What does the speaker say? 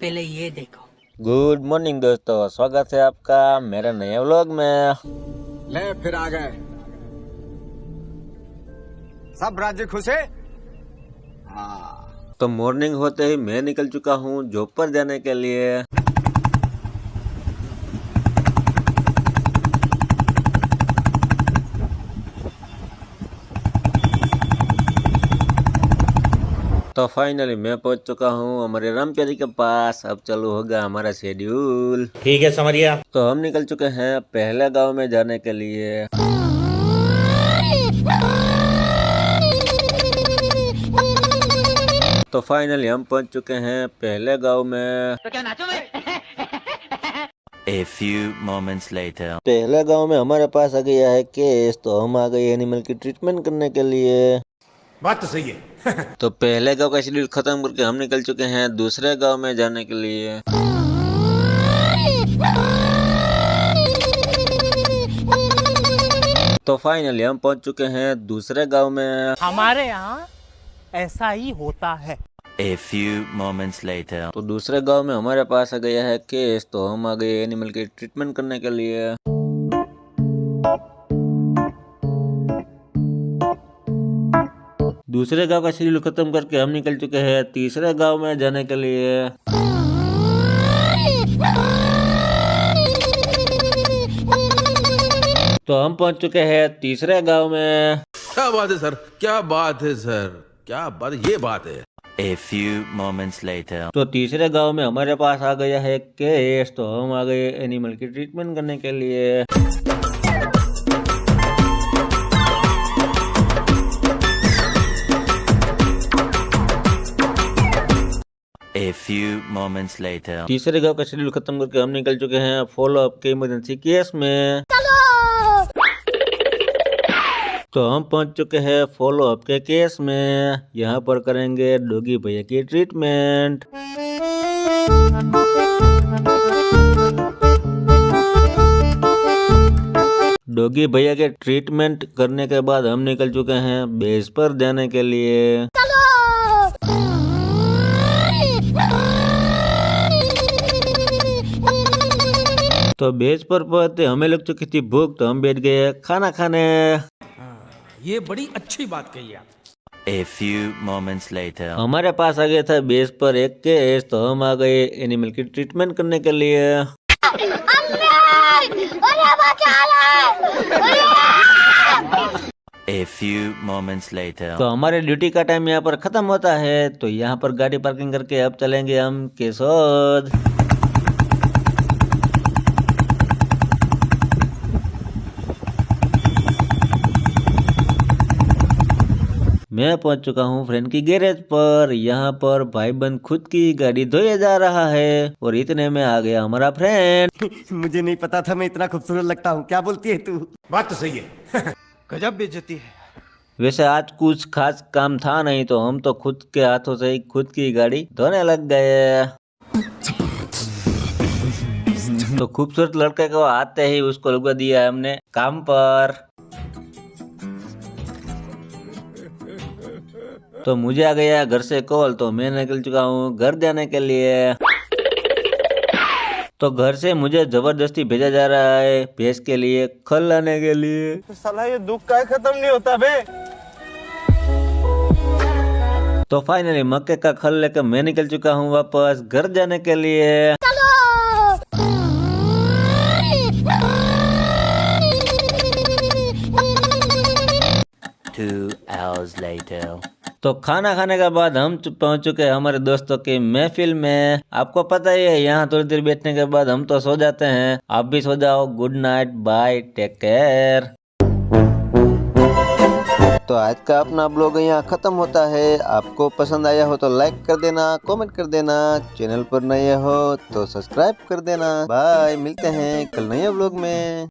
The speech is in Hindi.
पहले ये देखो। गुड मॉर्निंग दोस्तों, स्वागत है आपका मेरे नए व्लॉग में। ले फिर आ गए, सब राज्य खुश है। हाँ, तो मॉर्निंग होते ही मैं निकल चुका हूँ जॉब पर जाने के लिए। तो फाइनली मैं पहुंच चुका हूँ हमारे रामप्यारी के पास। अब चालू होगा हमारा शेड्यूल। ठीक है, समझ गया। तो हम निकल चुके हैं पहले गांव में जाने के लिए। तो फाइनली हम पहुंच चुके हैं पहले गांव में। तो क्या नाचो मैं? A few moments later. पहले गांव में हमारे पास आ गया है केस, तो हम आ गए एनिमल की ट्रीटमेंट करने के लिए। बात तो सही है। तो पहले गांव का शेड्यूल खत्म करके हम निकल चुके हैं दूसरे गांव में जाने के लिए। तो फाइनली हम पहुंच चुके हैं दूसरे गांव में। हमारे यहाँ ऐसा ही होता है। A few moments later. तो दूसरे गांव में हमारे पास आ गया है केस, तो हम आ गए एनिमल की ट्रीटमेंट करने के लिए। दूसरे गांव का शेड्यूल खत्म करके हम निकल चुके हैं तीसरे गांव में जाने के लिए। तो हम पहुंच चुके हैं तीसरे गांव में। क्या बात है सर, क्या बात है सर, क्या बात, ये बात है। A few moments later. तो तीसरे गांव में हमारे पास आ गया है केस, तो हम आ गए एनिमल की ट्रीटमेंट करने के लिए। A few moments later. तीसरे गांव का शेड्यूल खत्म करके हम निकल चुके हैं फॉलो अप के इमरजेंसी केस में। तो हम पहुंच चुके हैं फॉलो अप के केस में। यहाँ पर करेंगे डॉगी भैया की ट्रीटमेंट। डॉगी भैया के ट्रीटमेंट करने के बाद हम निकल चुके हैं बेस पर जाने के लिए। तो बेस पर पहुंचते हमें लग चुकी थी भूख, तो हम बैठ गए खाना खाने। ये बड़ी अच्छी बात कही आप। A few moments later. हमारे पास आ गया था बेस पर एक केस, तो हम आ गए एनिमल की ट्रीटमेंट करने के लिए। A few moments later. तो हमारे ड्यूटी का टाइम यहाँ पर खत्म होता है, तो यहाँ पर गाड़ी पार्किंग करके अब चलेंगे हम केसोद। मैं पहुंच चुका हूं फ्रेंड की गैरेज पर। यहाँ पर भाईबंद खुद की गाड़ी धोया जा रहा है और इतने में आ गया हमारा फ्रेंड। मुझे नहीं पता था मैं इतना खूबसूरत लगता हूँ। क्या बोलती है तू? बात तो सही है। गजब बेइज्जती है। वैसे आज कुछ खास काम था नहीं, तो हम तो खुद के हाथों से ही खुद की गाड़ी धोने लग गए। तो खूबसूरत लड़के को आते ही उसको लगा दिया हमने काम पर। तो मुझे आ गया घर से कॉल, तो मैं निकल चुका हूँ घर जाने के लिए। तो घर से मुझे जबरदस्ती भेजा जा रहा है भैंस के लिए खल लाने के लिए। साला ये दुख का खत्म नहीं होता बे। तो फाइनली मक्के का खल लेकर मैं निकल चुका हूँ वापस घर जाने के लिए। 2 hours later. तो खाना खाने के बाद हम पहुंच चुके हैं हमारे दोस्तों की महफिल में। आपको पता ही है यहाँ थोड़ी देर बैठने के बाद हम तो सो जाते हैं। आप भी सो जाओ। Good night, bye, take care. तो आज का अपना ब्लॉग यहाँ खत्म होता है। आपको पसंद आया हो तो लाइक कर देना, कमेंट कर देना। चैनल पर नए हो तो सब्सक्राइब कर देना। बाय, मिलते हैं कल नए ब्लॉग में।